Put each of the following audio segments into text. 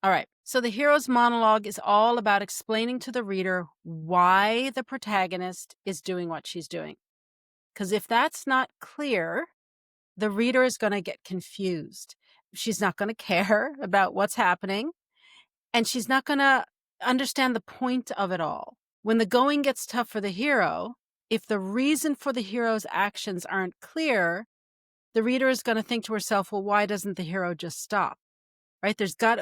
All right. So the hero's monologue is all about explaining to the reader why the protagonist is doing what she's doing. Because if that's not clear, the reader is going to get confused. She's not going to care about what's happening, and she's not going to understand the point of it all. When the going gets tough for the hero, if the reason for the hero's actions aren't clear, the reader is going to think to herself, well, why doesn't the hero just stop? Right? There's got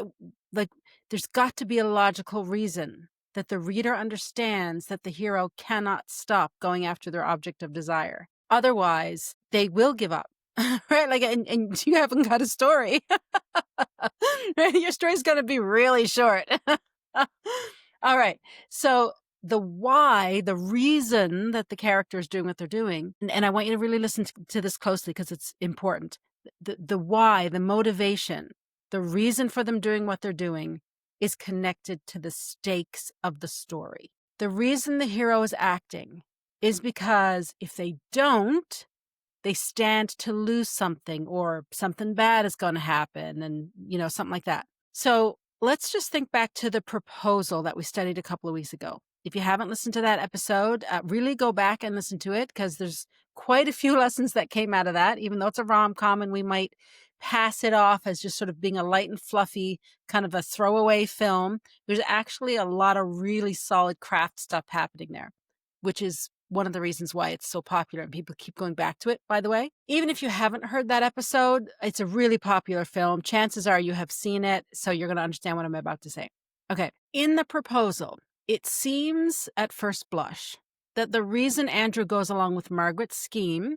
to be a logical reason that the reader understands that the hero cannot stop going after their object of desire. Otherwise, they will give up. Right? And you haven't got a story. Right? Your story's going to be really short. All right. So the why, the reason that the character is doing what they're doing, and I want you to really listen to this closely because it's important. The why, the motivation, the reason for them doing what they're doing is connected to the stakes of the story. The reason the hero is acting is because if they don't, they stand to lose something or something bad is going to happen and, something like that. So let's just think back to the proposal that we studied a couple of weeks ago. If you haven't listened to that episode, really go back and listen to it because there's quite a few lessons that came out of that, even though it's a rom-com and we might pass it off as just sort of being a light and fluffy kind of a throwaway film. There's actually a lot of really solid craft stuff happening there, which is one of the reasons why it's so popular and people keep going back to it, by the way. Even if you haven't heard that episode, it's a really popular film. Chances are you have seen it, so you're going to understand what I'm about to say. Okay. In the proposal, it seems at first blush that the reason Andrew goes along with Margaret's scheme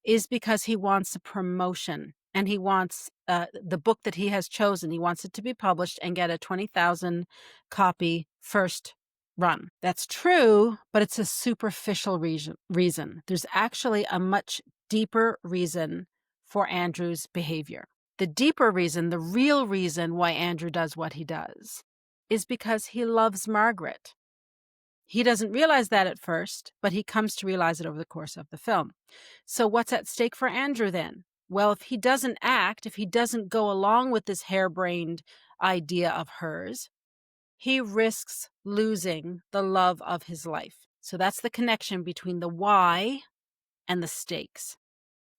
is because he wants a promotion and he wants the book that he has chosen. He wants it to be published and get a 20,000 copy first run. That's true, but it's a superficial reason. There's actually a much deeper reason for Andrew's behavior. The deeper reason, the real reason why Andrew does what he does is because he loves Margaret. He doesn't realize that at first, but he comes to realize it over the course of the film. So what's at stake for Andrew then? Well, if he doesn't act, if he doesn't go along with this harebrained idea of hers, he risks losing the love of his life. So that's the connection between the why and the stakes.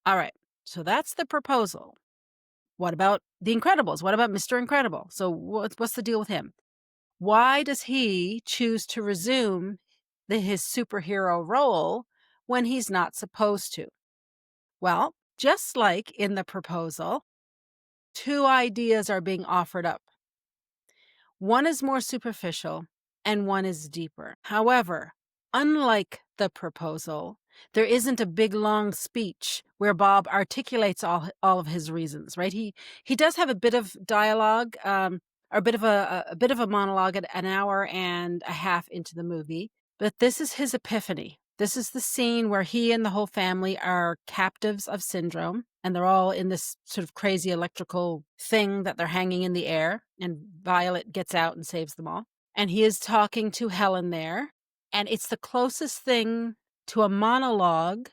All right, so that's the proposal. What about The Incredibles? What about Mr. Incredible? So what's the deal with him? Why does he choose to resume his superhero role when he's not supposed to? Well, just like in the proposal, two ideas are being offered up. One is more superficial and one is deeper. However, unlike the proposal, there isn't a big long speech where Bob articulates all of his reasons, right? He does have a bit of dialogue, or a bit of a monologue at an hour and a half into the movie, but this is his epiphany. This is the scene where he and the whole family are captives of syndrome, and they're all in this sort of crazy electrical thing that they're hanging in the air, and Violet gets out and saves them all. And he is talking to Helen there, and it's the closest thing to a monologue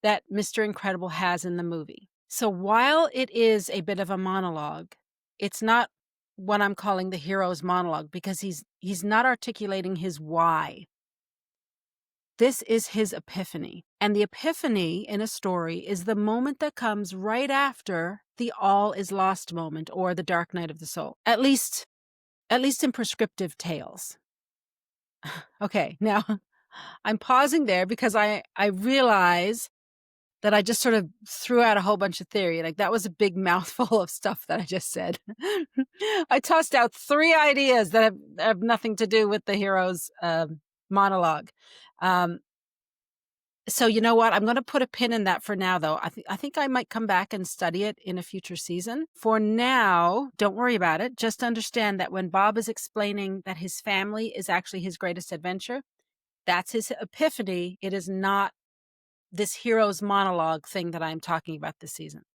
that Mr. Incredible has in the movie. So while it is a bit of a monologue, it's not what I'm calling the hero's monologue because he's not articulating his why. This is his epiphany. And the epiphany in a story is the moment that comes right after the all is lost moment or the dark night of the soul. At least in prescriptive tales. Okay, now I'm pausing there because I realize that I just sort of threw out a whole bunch of theory. Like that was a big mouthful of stuff that I just said. I tossed out 3 ideas that have nothing to do with the hero's monologue. So you know what? I'm going to put a pin in that for now, though. I think I might come back and study it in a future season. For now, don't worry about it. Just understand that when Bob is explaining that his family is actually his greatest adventure, that's his epiphany. It is not this hero's monologue thing that I'm talking about this season.